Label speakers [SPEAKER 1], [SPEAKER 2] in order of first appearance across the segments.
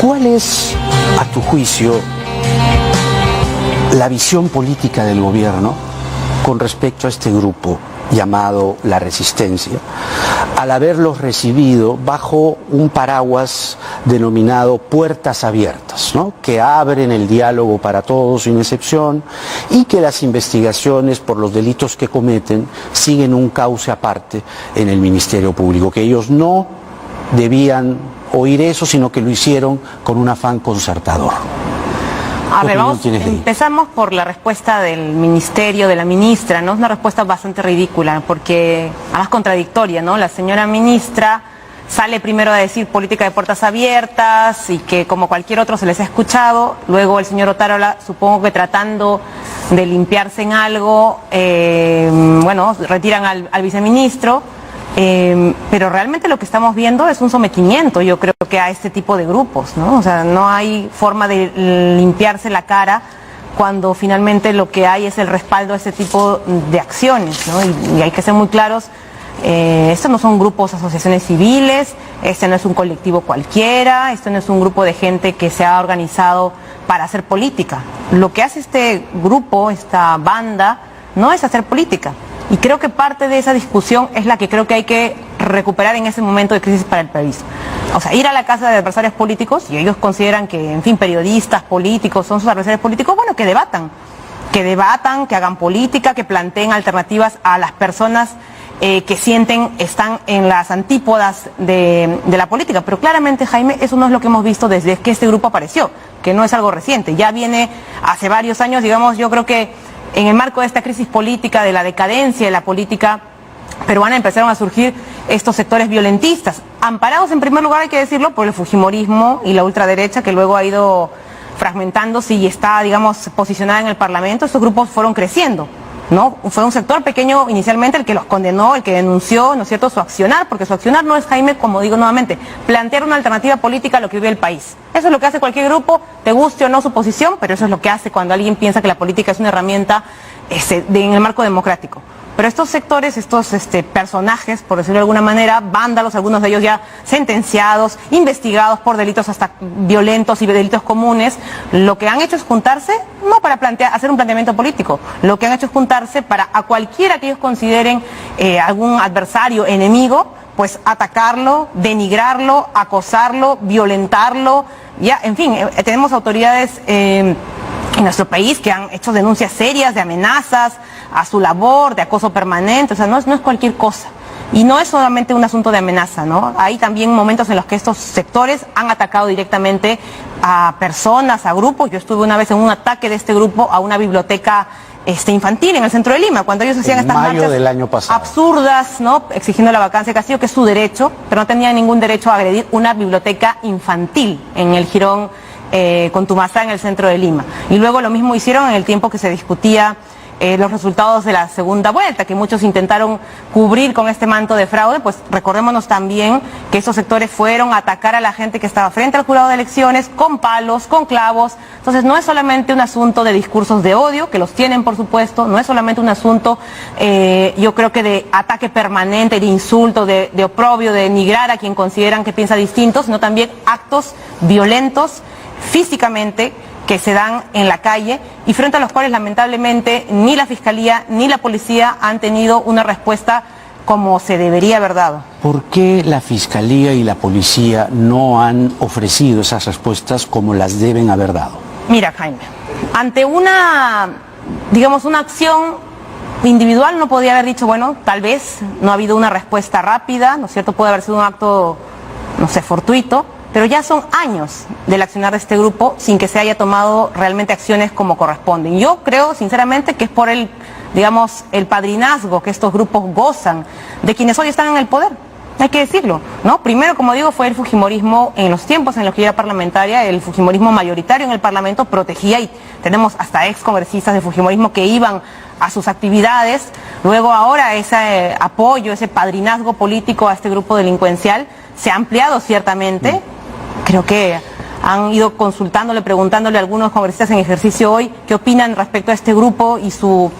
[SPEAKER 1] ¿Cuál es, a tu juicio, la visión política del gobierno con respecto a este grupo llamado La Resistencia, al haberlos recibido bajo un paraguas denominado Puertas Abiertas, ¿no?, que abren el diálogo para todos sin excepción y que las investigaciones por los delitos que cometen siguen un cauce aparte en el Ministerio Público, que ellos no debían oír eso, sino que lo hicieron con un afán concertador?
[SPEAKER 2] A ver, empezamos por la respuesta del ministerio, de la ministra, ¿no? Es una respuesta bastante ridícula, porque además contradictoria, ¿no? La señora ministra sale primero a decir política de puertas abiertas y que como cualquier otro se les ha escuchado, luego el señor Otárola, supongo que tratando de limpiarse en algo, bueno, retiran al viceministro. Pero realmente lo que estamos viendo es un sometimiento, yo creo que a este tipo de grupos, ¿no? O sea, no hay forma de limpiarse la cara cuando finalmente lo que hay es el respaldo a este tipo de acciones, ¿no? Y hay que ser muy claros, estos no son grupos, asociaciones civiles, este no es un colectivo cualquiera, esto no es un grupo de gente que se ha organizado para hacer política. Lo que hace este grupo, esta banda, no es hacer política. Y creo que parte de esa discusión es la que creo que hay que recuperar en ese momento de crisis para el país. O sea, ir a la casa de adversarios políticos, y ellos consideran que, en fin, periodistas políticos son sus adversarios políticos, bueno, que debatan, que hagan política, que planteen alternativas a las personas que sienten están en las antípodas de la política. Pero claramente, Jaime, eso no es lo que hemos visto desde que este grupo apareció, que no es algo reciente, ya viene hace varios años, digamos, yo creo que en el marco de esta crisis política, de la decadencia de la política peruana, empezaron a surgir estos sectores violentistas, amparados en primer lugar, hay que decirlo, por el fujimorismo y la ultraderecha, que luego ha ido fragmentándose y está, digamos, posicionada en el Parlamento. Estos grupos fueron creciendo, ¿no? Fue un sector pequeño inicialmente el que los condenó, el que denunció, ¿no es cierto?, su accionar, porque su accionar no es, Jaime, como digo nuevamente, plantear una alternativa política a lo que vive el país. Eso es lo que hace cualquier grupo, te guste o no su posición, pero eso es lo que hace cuando alguien piensa que la política es una herramienta en el marco democrático. Pero estos sectores, estos personajes, por decirlo de alguna manera, vándalos, algunos de ellos ya sentenciados, investigados por delitos hasta violentos y delitos comunes, lo que han hecho es juntarse, no para hacer un planteamiento político, lo que han hecho es juntarse para a cualquiera que ellos consideren algún adversario, enemigo, pues atacarlo, denigrarlo, acosarlo, violentarlo, ya, en fin, tenemos autoridades en nuestro país que han hecho denuncias serias de amenazas a su labor, de acoso permanente, o sea, no es cualquier cosa. Y no es solamente un asunto de amenaza, ¿no? Hay también momentos en los que estos sectores han atacado directamente a personas, a grupos. Yo estuve una vez en un ataque de este grupo a una biblioteca infantil en el centro de Lima, cuando ellos hacían estas marchas
[SPEAKER 1] del año pasado,
[SPEAKER 2] absurdas, ¿no?, exigiendo la vacancia de Castillo, que es su derecho, pero no tenían ningún derecho a agredir una biblioteca infantil en el Jirón Contumazá, en el centro de Lima. Y luego lo mismo hicieron en el tiempo que se discutía los resultados de la segunda vuelta, que muchos intentaron cubrir con este manto de fraude. Pues recordémonos también que esos sectores fueron a atacar a la gente que estaba frente al jurado de elecciones, con palos, con clavos. Entonces no es solamente un asunto de discursos de odio, que los tienen por supuesto, no es solamente un asunto, yo creo que de ataque permanente, de insulto, de oprobio, de denigrar a quien consideran que piensa distinto, sino también actos violentos físicamente que se dan en la calle y frente a los cuales lamentablemente ni la Fiscalía ni la Policía han tenido una respuesta como se debería haber dado.
[SPEAKER 1] ¿Por qué la Fiscalía y la Policía no han ofrecido esas respuestas como las deben haber dado?
[SPEAKER 2] Mira, Jaime, ante una, digamos, una acción individual no podía haber dicho, bueno, tal vez no ha habido una respuesta rápida, ¿no es cierto?, puede haber sido un acto, no sé, fortuito, pero ya son años del accionar de este grupo sin que se haya tomado realmente acciones como corresponden. Yo creo, sinceramente, que es por el, digamos, el padrinazgo que estos grupos gozan de quienes hoy están en el poder. Hay que decirlo, ¿no? Primero, como digo, fue el fujimorismo en los tiempos en los que yo era parlamentaria, el fujimorismo mayoritario en el Parlamento protegía, y tenemos hasta ex congresistas de fujimorismo que iban a sus actividades. Luego ahora ese apoyo, ese padrinazgo político a este grupo delincuencial se ha ampliado ciertamente. Creo que han ido consultándole, preguntándole a algunos congresistas en ejercicio hoy qué opinan respecto a este grupo y su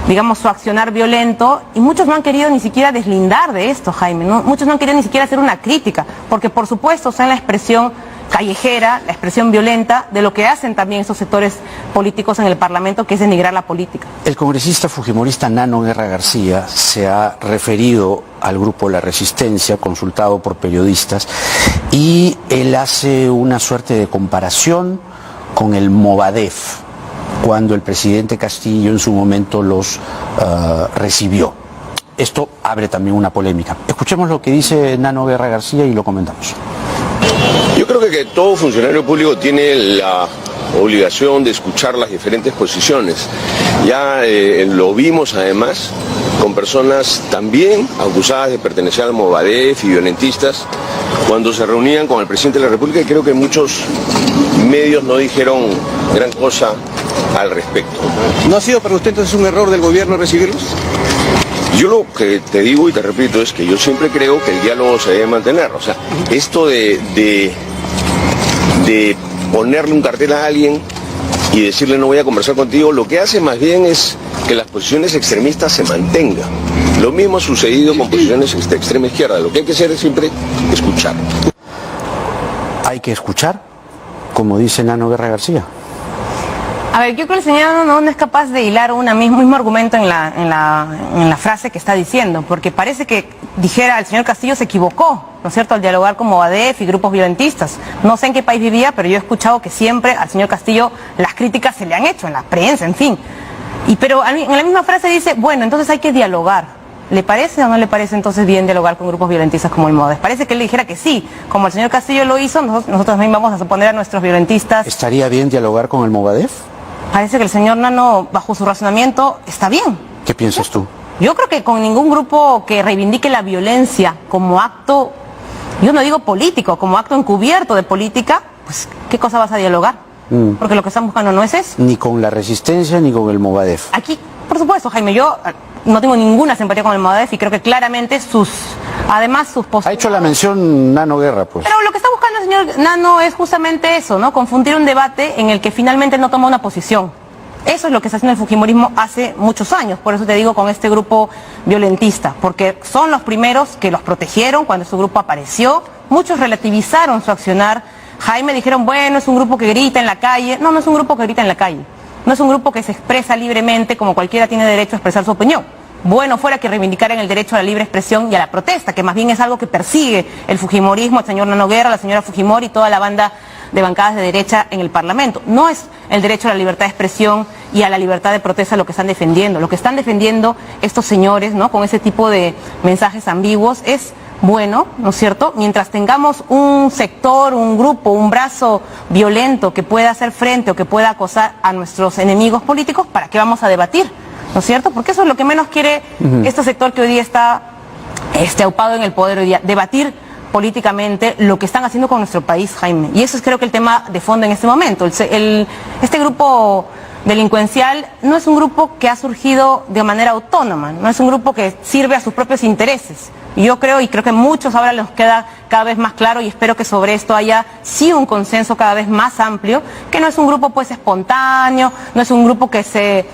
[SPEAKER 2] digamos, su accionar violento, y muchos no han querido ni siquiera deslindar de esto, Jaime, ¿no? Muchos no han querido ni siquiera hacer una crítica, porque por supuesto usan la expresión callejera, la expresión violenta de lo que hacen también estos sectores políticos en el Parlamento, que es denigrar la política.
[SPEAKER 1] El congresista fujimorista Nano Guerra García se ha referido al grupo La Resistencia, consultado por periodistas, y él hace una suerte de comparación con el Movadef, cuando el presidente Castillo en su momento los recibió. Esto abre también una polémica. Escuchemos lo que dice Nano Guerra García y lo comentamos.
[SPEAKER 3] Yo creo que todo funcionario público tiene la obligación de escuchar las diferentes posiciones. Ya lo vimos además con personas también acusadas de pertenecer al Movadef y violentistas cuando se reunían con el presidente de la República, y creo que muchos medios no dijeron gran cosa al respecto.
[SPEAKER 4] ¿No ha sido para usted entonces un error del gobierno recibirlos?
[SPEAKER 3] Yo lo que te digo y te repito es que yo siempre creo que el diálogo se debe mantener. O sea, esto de ponerle un cartel a alguien y decirle no voy a conversar contigo, lo que hace más bien es que las posiciones extremistas se mantengan. Lo mismo ha sucedido con posiciones de extrema izquierda. Lo que hay que hacer es siempre escuchar.
[SPEAKER 1] Hay que escuchar, como dice Nano Guerra García.
[SPEAKER 2] A ver, yo creo que el señor no es capaz de hilar un mismo argumento en la frase que está diciendo, porque parece que dijera el señor Castillo se equivocó, ¿no es cierto?, al dialogar con Movadef y grupos violentistas. No sé en qué país vivía, pero yo he escuchado que siempre al señor Castillo las críticas se le han hecho en la prensa, en fin. Pero en la misma frase dice, bueno, entonces hay que dialogar. ¿Le parece o no le parece entonces bien dialogar con grupos violentistas como el Movadef? Parece que él dijera que sí, como el señor Castillo lo hizo, nosotros también vamos a suponer a nuestros violentistas.
[SPEAKER 1] ¿Estaría bien dialogar con el Movadef?
[SPEAKER 2] Parece que el señor Nano, bajo su razonamiento, está bien.
[SPEAKER 1] ¿Qué piensas tú?
[SPEAKER 2] Yo creo que con ningún grupo que reivindique la violencia como acto, yo no digo político, como acto encubierto de política, pues ¿qué cosa vas a dialogar? Porque lo que están buscando no es eso.
[SPEAKER 1] Ni con La Resistencia ni con el Movadef.
[SPEAKER 2] Aquí, por supuesto, Jaime, yo no tengo ninguna simpatía con el Movadef y creo que claramente sus posturas...
[SPEAKER 1] Ha hecho la mención Nano Guerra, pues.
[SPEAKER 2] Pero lo que está buscando el señor Nano es justamente eso, ¿no? Confundir un debate en el que finalmente no toma una posición. Eso es lo que está haciendo el fujimorismo hace muchos años, por eso te digo con este grupo violentista, porque son los primeros que los protegieron cuando su grupo apareció, muchos relativizaron su accionar, Jaime dijeron, bueno, es un grupo que grita en la calle, no es un grupo que grita en la calle, no es un grupo que se expresa libremente como cualquiera tiene derecho a expresar su opinión. Bueno fuera que reivindicaran el derecho a la libre expresión y a la protesta, que más bien es algo que persigue el fujimorismo, el señor Nano Guerra, la señora Fujimori y toda la banda de bancadas de derecha en el Parlamento. No es el derecho a la libertad de expresión y a la libertad de protesta lo que están defendiendo. Lo que están defendiendo estos señores, ¿no?, con ese tipo de mensajes ambiguos es bueno, ¿no es cierto? Mientras tengamos un sector, un grupo, un brazo violento que pueda hacer frente o que pueda acosar a nuestros enemigos políticos, ¿para qué vamos a debatir? ¿No es cierto? Porque eso es lo que menos quiere este sector que hoy día está aupado en el poder hoy día, debatir políticamente lo que están haciendo con nuestro país, Jaime. Y eso es creo que el tema de fondo en este momento. Este grupo delincuencial no es un grupo que ha surgido de manera autónoma, no es un grupo que sirve a sus propios intereses. Y yo creo, y creo que muchos ahora les queda cada vez más claro, y espero que sobre esto haya sí un consenso cada vez más amplio, que no es un grupo pues espontáneo, no es un grupo que se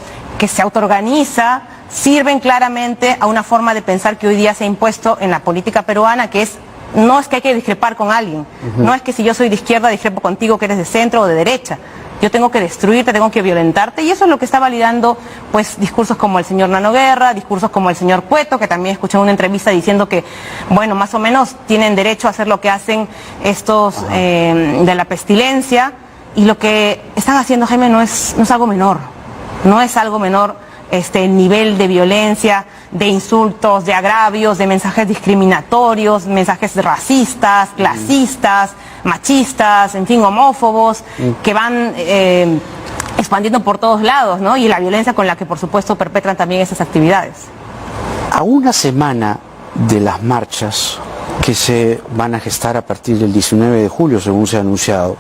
[SPEAKER 2] autoorganiza, sirven claramente a una forma de pensar que hoy día se ha impuesto en la política peruana, que es, no es que hay que discrepar con alguien, no es que si yo soy de izquierda discrepo contigo que eres de centro o de derecha. Yo tengo que destruirte, tengo que violentarte, y eso es lo que está validando pues discursos como el señor Nano Guerra, discursos como el señor Cueto, que también escuché en una entrevista diciendo que, bueno, más o menos tienen derecho a hacer lo que hacen estos de la pestilencia, y lo que están haciendo, Jaime, no es algo menor, no es algo menor el nivel de violencia, de insultos, de agravios, de mensajes discriminatorios, mensajes racistas, clasistas, machistas, en fin, homófobos, que van expandiendo por todos lados, ¿no? Y la violencia con la que, por supuesto, perpetran también esas actividades.
[SPEAKER 1] A una semana de las marchas que se van a gestar a partir del 19 de julio, según se ha anunciado,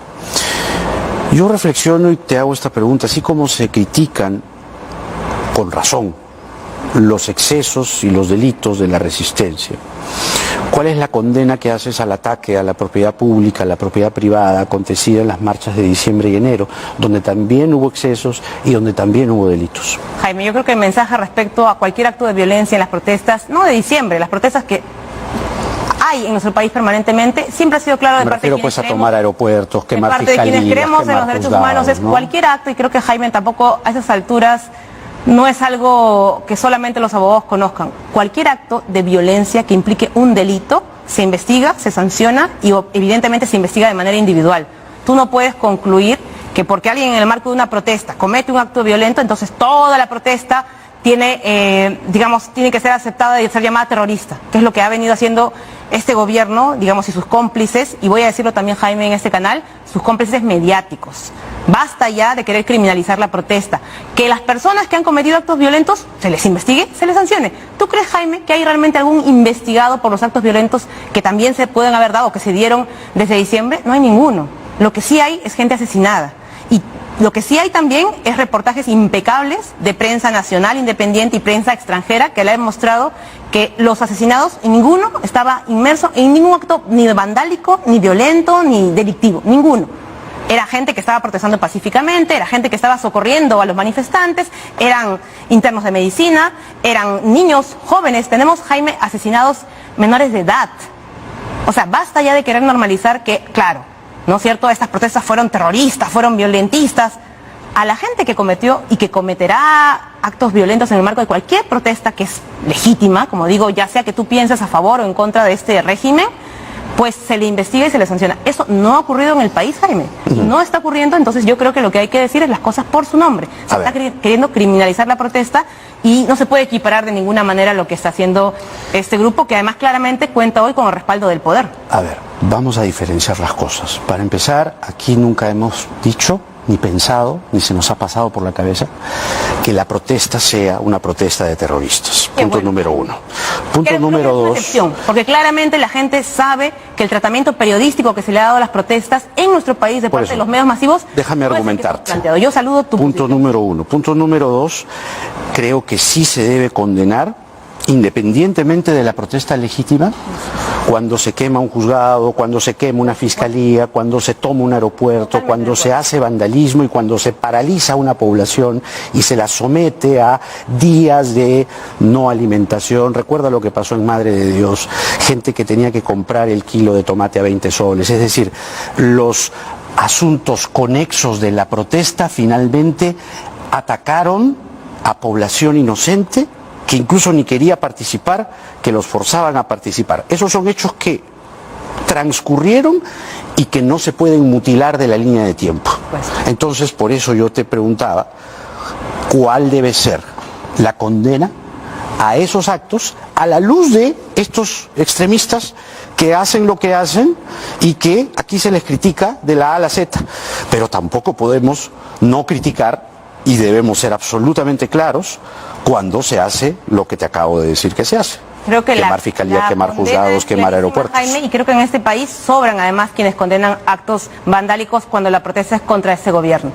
[SPEAKER 1] yo reflexiono y te hago esta pregunta, así como se critican, con razón, los excesos y los delitos de la resistencia, ¿Cuál es la condena que haces al ataque a la propiedad pública, a la propiedad privada, acontecida en las marchas de diciembre y enero, donde también hubo excesos y donde también hubo delitos?
[SPEAKER 2] Jaime, yo creo que el mensaje respecto a cualquier acto de violencia en las protestas, no de diciembre, las protestas que hay en nuestro país permanentemente, siempre ha sido claro de parte de quienes
[SPEAKER 1] pues a tomar aeropuertos, quemar
[SPEAKER 2] fiscalías, de parte de quienes creemos en los derechos humanos, es cualquier acto, y creo que Jaime tampoco a esas alturas no es algo que solamente los abogados conozcan. Cualquier acto de violencia que implique un delito se investiga, se sanciona y evidentemente se investiga de manera individual. Tú no puedes concluir que porque alguien en el marco de una protesta comete un acto violento, entonces toda la protesta tiene, tiene que ser aceptada y ser llamada terrorista, que es lo que ha venido haciendo este gobierno, digamos, y sus cómplices, y voy a decirlo también, Jaime, en este canal, sus cómplices mediáticos. Basta ya de querer criminalizar la protesta. Que las personas que han cometido actos violentos se les investigue, se les sancione. ¿Tú crees, Jaime, que hay realmente algún investigado por los actos violentos que también se pueden haber dado, que se dieron desde diciembre? No hay ninguno. Lo que sí hay es gente asesinada. Y lo que sí hay también es reportajes impecables de prensa nacional, independiente y prensa extranjera que le han mostrado que los asesinados, ninguno estaba inmerso en ningún acto ni vandálico, ni violento, ni delictivo, ninguno. Era gente que estaba protestando pacíficamente, era gente que estaba socorriendo a los manifestantes, eran internos de medicina, eran niños jóvenes. Tenemos, Jaime, asesinados menores de edad. O sea, basta ya de querer normalizar que, claro, ¿no es cierto?, estas protestas fueron terroristas, fueron violentistas. A la gente que cometió y que cometerá actos violentos en el marco de cualquier protesta que es legítima, como digo, ya sea que tú pienses a favor o en contra de este régimen, pues se le investiga y se le sanciona. Eso no ha ocurrido en el país, Jaime. No está ocurriendo, entonces yo creo que lo que hay que decir es las cosas por su nombre. Se está queriendo criminalizar la protesta y no se puede equiparar de ninguna manera lo que está haciendo este grupo, que además claramente cuenta hoy con el respaldo del poder.
[SPEAKER 1] A ver, vamos a diferenciar las cosas. Para empezar, aquí nunca hemos dicho, ni pensado, ni se nos ha pasado por la cabeza que la protesta sea una protesta de terroristas. Punto número uno. Punto número dos.
[SPEAKER 2] Porque claramente la gente sabe que el tratamiento periodístico que se le ha dado a las protestas en nuestro país de parte de los medios masivos.
[SPEAKER 1] Déjame argumentarte.
[SPEAKER 2] Yo saludo tu
[SPEAKER 1] punto número uno. Punto número dos, creo que sí se debe condenar, independientemente de la protesta legítima, cuando se quema un juzgado, cuando se quema una fiscalía, cuando se toma un aeropuerto, cuando se hace vandalismo y cuando se paraliza una población y se la somete a días de no alimentación. Recuerda lo que pasó en Madre de Dios, gente que tenía que comprar el kilo de tomate a 20 soles. Es decir, los asuntos conexos de la protesta finalmente atacaron a población inocente que incluso ni quería participar, que los forzaban a participar. Esos son hechos que transcurrieron y que no se pueden mutilar de la línea de tiempo. Entonces, por eso yo te preguntaba, ¿cuál debe ser la condena a esos actos a la luz de estos extremistas que hacen lo que hacen y que aquí se les critica de la A a la Z? Pero tampoco podemos no criticar y debemos ser absolutamente claros cuando se hace lo que te acabo de decir que se hace.
[SPEAKER 2] Creo que
[SPEAKER 1] quemar fiscalía, quemar juzgados, quemar aeropuertos.
[SPEAKER 2] Jaime, y creo que en este país sobran además quienes condenan actos vandálicos cuando la protesta es contra este gobierno,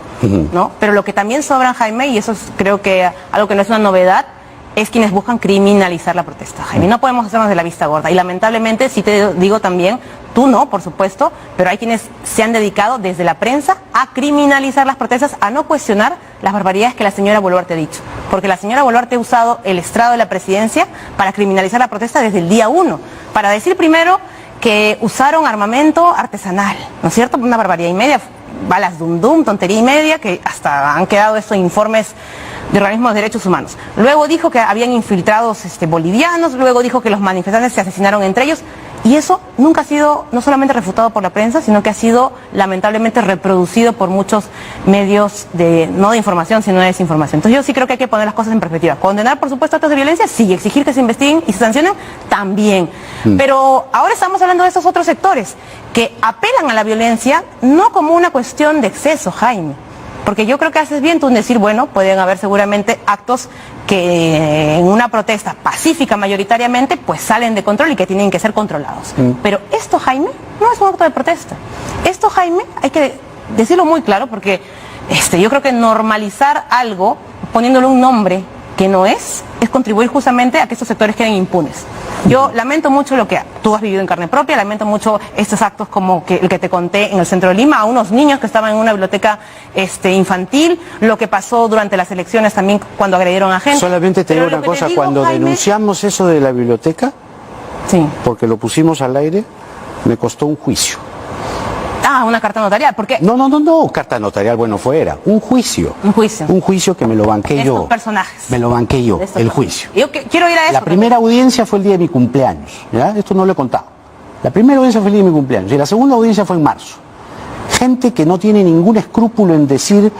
[SPEAKER 2] ¿no? Pero lo que también sobran, Jaime, y eso es, creo que algo que no es una novedad, es quienes buscan criminalizar la protesta, Jaime. No podemos hacernos de la vista gorda. Y lamentablemente, si te digo también, tú no, por supuesto, pero hay quienes se han dedicado desde la prensa a criminalizar las protestas, a no cuestionar las barbaridades que la señora Boluarte ha dicho. Porque la señora Boluarte ha usado el estrado de la presidencia para criminalizar la protesta desde el día 1. Para decir primero que usaron armamento artesanal, ¿no es cierto? Una barbaridad y media, balas dum-dum, tontería y media, que hasta han quedado estos informes de organismos de derechos humanos. Luego dijo que habían infiltrados bolivianos, luego dijo que los manifestantes se asesinaron entre ellos, y eso nunca ha sido no solamente refutado por la prensa, sino que ha sido lamentablemente reproducido por muchos medios no de información, sino de desinformación. Entonces yo sí creo que hay que poner las cosas en perspectiva. Condenar, por supuesto, actos de violencia, sí, exigir que se investiguen y se sancionen, también. Pero ahora estamos hablando de esos otros sectores que apelan a la violencia no como una cuestión de exceso, Jaime. Porque yo creo que haces bien tú en decir, bueno, pueden haber seguramente actos que en una protesta pacífica mayoritariamente pues salen de control y que tienen que ser controlados. Pero esto, Jaime, no es un acto de protesta. Esto, Jaime, hay que decirlo muy claro porque yo creo que normalizar algo poniéndole un nombre que no es contribuir justamente a que estos sectores queden impunes. Yo lamento mucho lo que tú has vivido en carne propia, lamento mucho estos actos como el que te conté en el centro de Lima, a unos niños que estaban en una biblioteca infantil, lo que pasó durante las elecciones también cuando agredieron a gente.
[SPEAKER 1] Solamente te digo una cosa, cuando denunciamos eso de la biblioteca,
[SPEAKER 2] sí,
[SPEAKER 1] porque lo pusimos al aire, me costó un juicio.
[SPEAKER 2] Ah, una carta notarial, ¿por qué?
[SPEAKER 1] No, carta notarial, bueno, fuera, un juicio.
[SPEAKER 2] Un juicio.
[SPEAKER 1] Un juicio que me lo banqué yo.
[SPEAKER 2] Estos personajes.
[SPEAKER 1] Me lo banqué yo, el juicio.
[SPEAKER 2] Yo quiero ir a eso.
[SPEAKER 1] La primera audiencia fue el día de mi cumpleaños, ¿ya? Esto no lo he contado. La primera audiencia fue el día de mi cumpleaños y la segunda audiencia fue en marzo. Gente que no tiene ningún escrúpulo en decir,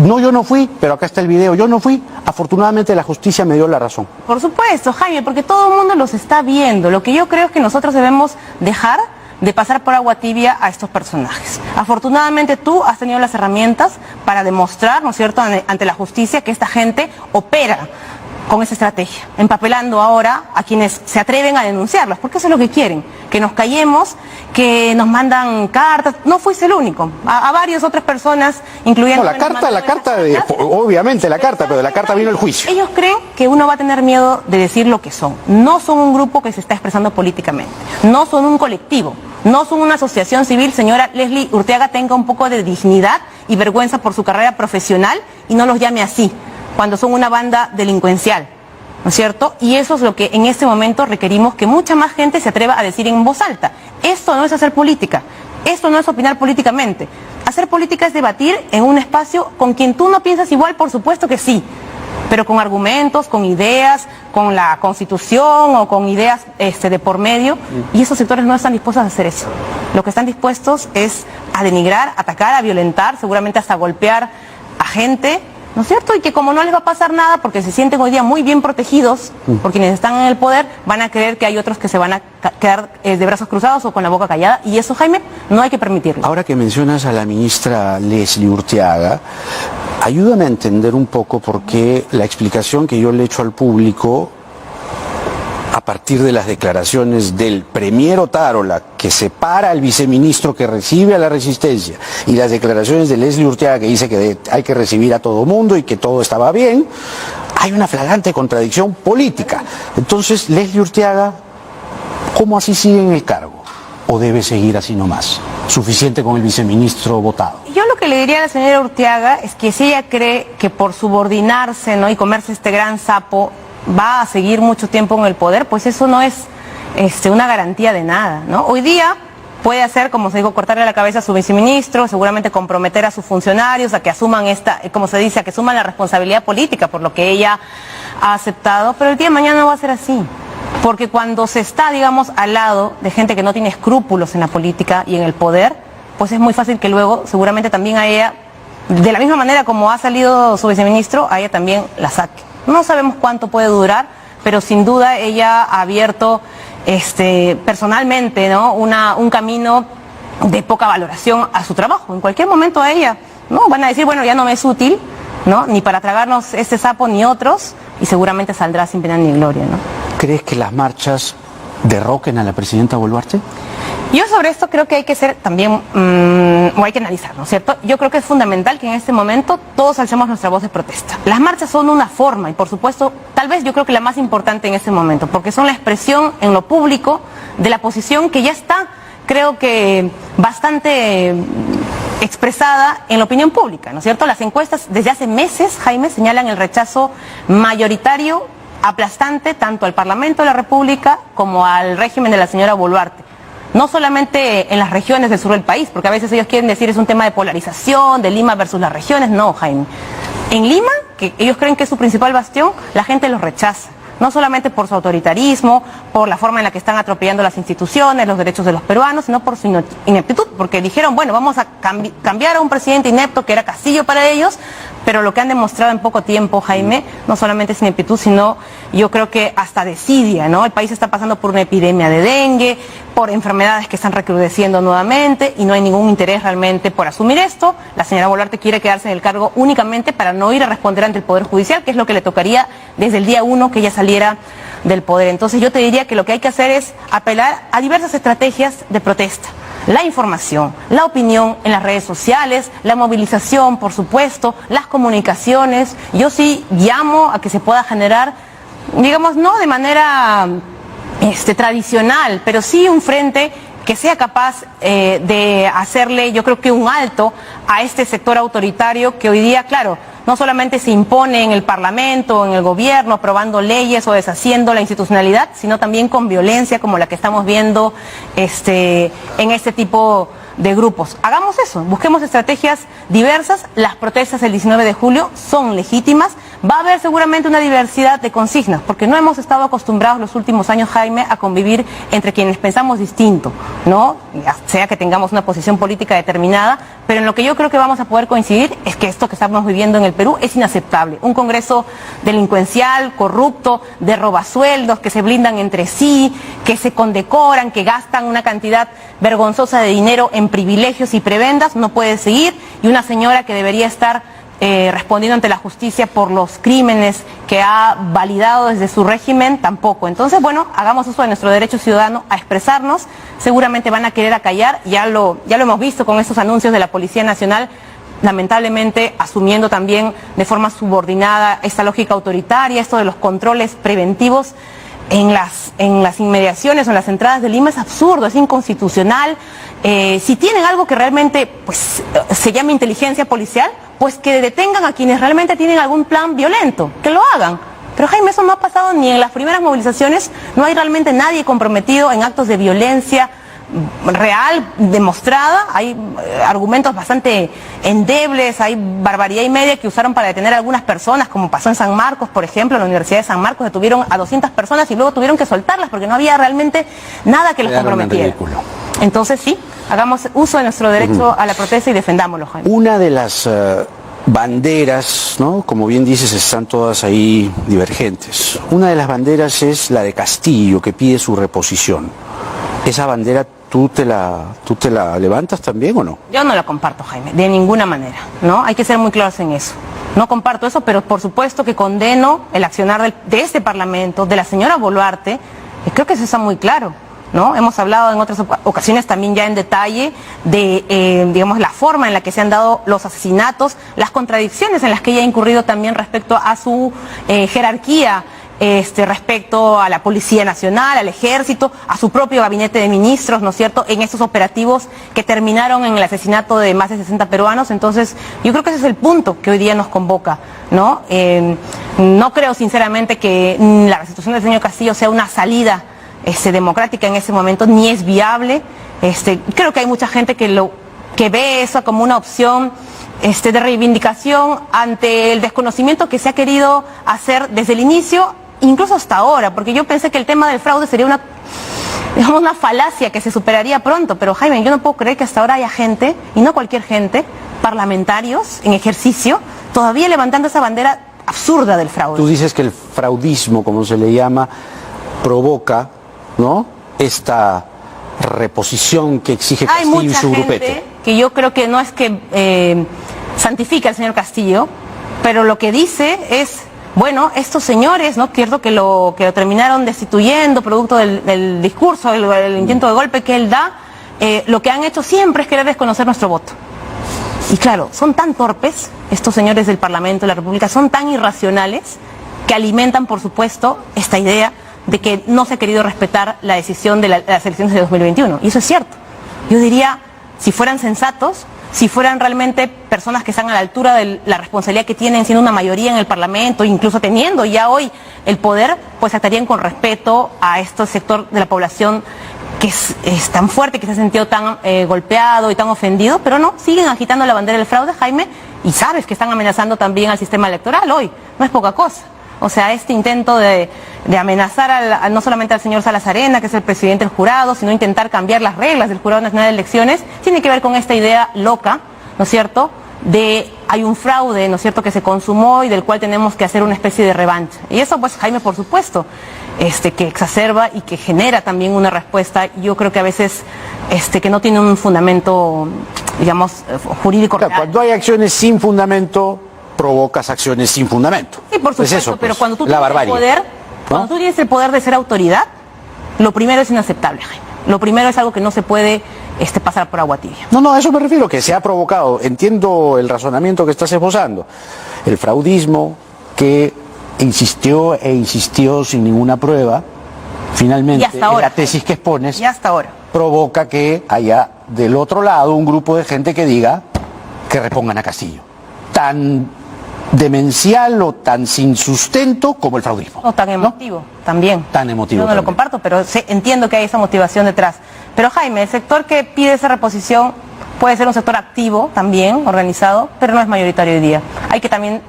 [SPEAKER 1] no, yo no fui, pero acá está el video, yo no fui. Afortunadamente la justicia me dio la razón.
[SPEAKER 2] Por supuesto, Jaime, porque todo el mundo los está viendo. Lo que yo creo es que nosotros debemos dejar de pasar por agua tibia a estos personajes. Afortunadamente tú has tenido las herramientas para demostrar, ¿no es cierto?, ante la justicia que esta gente opera con esa estrategia, empapelando ahora a quienes se atreven a denunciarlos, porque eso es lo que quieren, que nos callemos, que nos mandan cartas. No fuiste el único, a varias otras personas, incluyendo...
[SPEAKER 1] No, obviamente la carta, pero de la carta vino el juicio.
[SPEAKER 2] Ellos creen que uno va a tener miedo de decir lo que son. No son un grupo que se está expresando políticamente, no son un colectivo, no son una asociación civil. Señora Leslie Urteaga, tenga un poco de dignidad y vergüenza por su carrera profesional y no los llame así, cuando son una banda delincuencial, ¿no es cierto? Y eso es lo que en este momento requerimos, que mucha más gente se atreva a decir en voz alta. Esto no es hacer política, esto no es opinar políticamente. Hacer política es debatir en un espacio con quien tú no piensas igual, por supuesto que sí, pero con argumentos, con ideas, con la Constitución o con ideas de por medio, y esos sectores no están dispuestos a hacer eso. Lo que están dispuestos es a denigrar, atacar, a violentar, seguramente hasta golpear a gente, ¿no es cierto? Y que como no les va a pasar nada, porque se sienten hoy día muy bien protegidos por quienes están en el poder, van a creer que hay otros que se van a quedar de brazos cruzados o con la boca callada, y eso, Jaime, no hay que permitirlo.
[SPEAKER 1] Ahora que mencionas a la ministra Leslie Urteaga, ayúdame a entender un poco por qué la explicación que yo le he hecho al público a partir de las declaraciones del premier Otárola, que separa al viceministro que recibe a la resistencia, y las declaraciones de Leslie Urteaga, que dice que hay que recibir a todo mundo y que todo estaba bien, hay una flagrante contradicción política. Entonces, Leslie Urteaga, ¿cómo así sigue en el cargo? ¿O debe seguir así nomás? ¿Suficiente con el viceministro votado?
[SPEAKER 2] Yo lo que le diría a la señora Urteaga es que si ella cree que por subordinarse, ¿no?, y comerse este gran sapo va a seguir mucho tiempo en el poder, pues eso no es una garantía de nada, ¿no? Hoy día puede hacer, como se dijo, cortarle la cabeza a su viceministro, seguramente comprometer a sus funcionarios a que asuman como se dice, a que asuman la responsabilidad política por lo que ella ha aceptado, pero el día de mañana no va a ser así. Porque cuando se está, digamos, al lado de gente que no tiene escrúpulos en la política y en el poder, pues es muy fácil que luego, seguramente también a ella, de la misma manera como ha salido su viceministro, a ella también la saque. No sabemos cuánto puede durar, pero sin duda ella ha abierto personalmente, ¿no?, un camino de poca valoración a su trabajo. En cualquier momento a ella, ¿no?, van a decir, bueno, ya no me es útil, ¿no?, ni para tragarnos este sapo ni otros, y seguramente saldrá sin pena ni gloria, ¿no?
[SPEAKER 1] ¿Crees que las marchas derroquen a la presidenta Boluarte?
[SPEAKER 2] Yo sobre esto creo que hay que ser también, o hay que analizar, ¿no es cierto? Yo creo que es fundamental que en este momento todos alcemos nuestra voz de protesta. Las marchas son una forma, y por supuesto, tal vez yo creo que la más importante en este momento, porque son la expresión en lo público de la posición que ya está, creo que bastante expresada en la opinión pública, ¿no es cierto? Las encuestas desde hace meses, Jaime, señalan el rechazo mayoritario, aplastante, tanto al Parlamento de la República como al régimen de la señora Boluarte. No solamente en las regiones del sur del país, porque a veces ellos quieren decir es un tema de polarización, de Lima versus las regiones. No, Jaime. En Lima, que ellos creen que es su principal bastión, la gente los rechaza. No solamente por su autoritarismo, por la forma en la que están atropellando las instituciones, los derechos de los peruanos, sino por su ineptitud, porque dijeron, bueno, vamos a cambiar a un presidente inepto que era Castillo para ellos, pero lo que han demostrado en poco tiempo, Jaime, no solamente es ineptitud, sino yo creo que hasta desidia, ¿no? El país está pasando por una epidemia de dengue, por enfermedades que están recrudeciendo nuevamente, y no hay ningún interés realmente por asumir esto. La señora Boluarte quiere quedarse en el cargo únicamente para no ir a responder ante el Poder Judicial, que es lo que le tocaría desde el día 1 que ella saliera del poder. Entonces yo te diría que lo que hay que hacer es apelar a diversas estrategias de protesta. la información, la opinión en las redes sociales, la movilización, por supuesto, las comunicaciones. Yo sí llamo a que se pueda generar, digamos, no de manera tradicional, pero sí un frente que sea capaz de hacerle, yo creo que un alto a este sector autoritario que hoy día, claro, no solamente se impone en el Parlamento, en el gobierno, aprobando leyes o deshaciendo la institucionalidad, sino también con violencia como la que estamos viendo en este tipo de grupos. Hagamos eso, busquemos estrategias diversas. Las protestas el 19 de julio son legítimas. Va a haber seguramente una diversidad de consignas, porque no hemos estado acostumbrados los últimos años, Jaime, a convivir entre quienes pensamos distinto, ¿no? Sea que tengamos una posición política determinada, pero en lo que yo creo que vamos a poder coincidir es que esto que estamos viviendo en el Perú es inaceptable. Un Congreso delincuencial, corrupto, de robasueldos, que se blindan entre sí, que se condecoran, que gastan una cantidad vergonzosa de dinero en privilegios y prebendas, no puede seguir, y una señora que debería estar respondiendo ante la justicia por los crímenes que ha validado desde su régimen, tampoco. Entonces, bueno, hagamos uso de nuestro derecho ciudadano a expresarnos. Seguramente van a querer acallar, ya lo hemos visto con estos anuncios de la Policía Nacional, lamentablemente asumiendo también de forma subordinada esta lógica autoritaria, esto de los controles preventivos en las inmediaciones o en las entradas de Lima. Es absurdo, es inconstitucional. Si tienen algo que realmente se llama inteligencia policial, pues que detengan a quienes realmente tienen algún plan violento, que lo hagan. Pero Jaime, eso no ha pasado ni en las primeras movilizaciones, no hay realmente nadie comprometido en actos de violencia real, demostrada. Hay argumentos bastante endebles, hay barbaridad y media que usaron para detener a algunas personas, como pasó en San Marcos, por ejemplo, en la Universidad de San Marcos detuvieron a 200 personas y luego tuvieron que soltarlas porque no había realmente nada que los comprometiera. Entonces sí, hagamos uso de nuestro derecho a la protesta y defendámoslo, Jaime.
[SPEAKER 1] Una de las banderas, ¿no? Como bien dices, están todas ahí divergentes. Una de las banderas es la de Castillo, que pide su reposición. ¿Esa bandera tú te la levantas también o no?
[SPEAKER 2] Yo no la comparto, Jaime, de ninguna manera, ¿no? Hay que ser muy claros en eso. No comparto eso, pero por supuesto que condeno el accionar de este Parlamento, de la señora Boluarte, y creo que eso está muy claro, ¿no? Hemos hablado en otras ocasiones también ya en detalle de, digamos, la forma en la que se han dado los asesinatos, las contradicciones en las que ella ha incurrido también respecto a su jerarquía, respecto a la Policía Nacional, al Ejército, a su propio gabinete de ministros, ¿no es cierto?, en estos operativos que terminaron en el asesinato de más de 60 peruanos. Entonces, yo creo que ese es el punto que hoy día nos convoca, ¿no? No creo sinceramente que la restitución del señor Castillo sea una salida democrática en ese momento, ni es viable. Creo que hay mucha gente que ve eso como una opción de reivindicación ante el desconocimiento que se ha querido hacer desde el inicio, incluso hasta ahora, porque yo pensé que el tema del fraude sería una falacia que se superaría pronto, pero Jaime, yo no puedo creer que hasta ahora haya gente, y no cualquier gente, parlamentarios en ejercicio, todavía levantando esa bandera absurda del fraude.
[SPEAKER 1] Tú dices que el fraudismo, como se le llama, provoca, ¿no?, esta reposición que exige Castillo y su grupete.
[SPEAKER 2] Hay mucha gente que yo creo que no es que santifica al señor Castillo, pero lo que dice es, bueno, estos señores, ¿no?, cierto que lo terminaron destituyendo producto del discurso, el intento de golpe que él da, lo que han hecho siempre es querer desconocer nuestro voto. Y claro, son tan torpes estos señores del Parlamento de la República, son tan irracionales, que alimentan, por supuesto, esta idea de que no se ha querido respetar la decisión de las elecciones de 2021. Y eso es cierto. Yo diría, si fueran sensatos, si fueran realmente personas que están a la altura de la responsabilidad que tienen, siendo una mayoría en el Parlamento, incluso teniendo ya hoy el poder, pues actuarían con respeto a este sector de la población que es tan fuerte, que se ha sentido tan golpeado y tan ofendido, pero no, siguen agitando la bandera del fraude, Jaime, y sabes que están amenazando también al sistema electoral hoy. No es poca cosa. O sea, este intento de amenazar no solamente al señor Salazarena, que es el presidente del jurado, sino intentar cambiar las reglas del Jurado Nacional de Elecciones, tiene que ver con esta idea loca, ¿no es cierto?, hay un fraude, ¿no es cierto?, que se consumó y del cual tenemos que hacer una especie de revancha. Y eso, pues, Jaime, por supuesto, que exacerba y que genera también una respuesta, yo creo que a veces, que no tiene un fundamento, digamos, jurídico real.
[SPEAKER 1] Cuando hay acciones sin fundamento, provocas acciones sin fundamento.
[SPEAKER 2] Sí, por supuesto,
[SPEAKER 1] es eso,
[SPEAKER 2] pero
[SPEAKER 1] pues,
[SPEAKER 2] cuando tú tienes el poder, ¿no?, cuando tú tienes el poder de ser autoridad, lo primero es inaceptable, Jaime. Lo primero es algo que no se puede pasar por agua tibia.
[SPEAKER 1] No, a eso me refiero, que se ha provocado, entiendo el razonamiento que estás esbozando, el fraudismo que insistió e insistió sin ninguna prueba, finalmente la tesis que expones
[SPEAKER 2] y hasta ahora
[SPEAKER 1] provoca que haya del otro lado un grupo de gente que diga que repongan a Castillo. Tan demencial o tan sin sustento como el fraudismo.
[SPEAKER 2] O tan emotivo, ¿no? También.
[SPEAKER 1] Tan emotivo.
[SPEAKER 2] Yo no lo comparto, pero entiendo que hay esa motivación detrás. Pero Jaime, el sector que pide esa reposición puede ser un sector activo también, organizado, pero no es mayoritario hoy día. Hay que también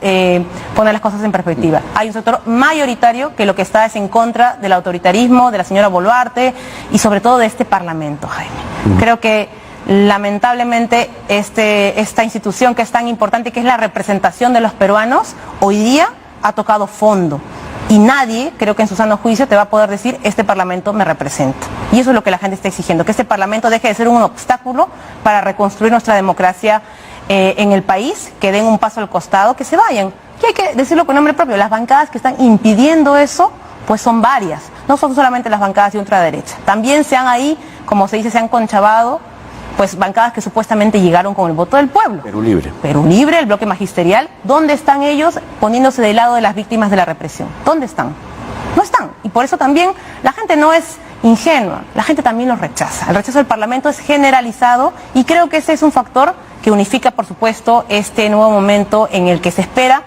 [SPEAKER 2] poner las cosas en perspectiva. Hay un sector mayoritario que lo que está es en contra del autoritarismo, de la señora Boluarte y sobre todo de este Parlamento, Jaime. Creo que lamentablemente esta institución que es tan importante, que es la representación de los peruanos, hoy día ha tocado fondo. Y nadie, creo que en su sano juicio, te va a poder decir, este Parlamento me representa. Y eso es lo que la gente está exigiendo, que este Parlamento deje de ser un obstáculo para reconstruir nuestra democracia en el país, que den un paso al costado, que se vayan. Y hay que decirlo con nombre propio, las bancadas que están impidiendo eso, pues son varias. No son solamente las bancadas de ultraderecha. También se han ahí, como se dice, se han conchavado, pues bancadas que supuestamente llegaron con el voto del pueblo.
[SPEAKER 1] Perú Libre.
[SPEAKER 2] Perú Libre, el bloque magisterial. ¿Dónde están ellos poniéndose del lado de las víctimas de la represión? ¿Dónde están? No están. Y por eso también la gente no es ingenua, la gente también los rechaza. El rechazo del Parlamento es generalizado y creo que ese es un factor que unifica, por supuesto, este nuevo momento en el que se espera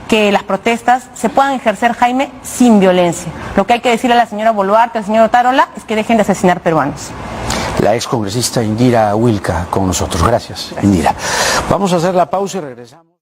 [SPEAKER 2] que las protestas se puedan ejercer, Jaime, sin violencia. Lo que hay que decirle a la señora Boluarte, al señor Otárola, es que dejen de asesinar peruanos.
[SPEAKER 1] La excongresista Indira Wilca con nosotros. Gracias, Indira. Vamos a hacer la pausa y regresamos.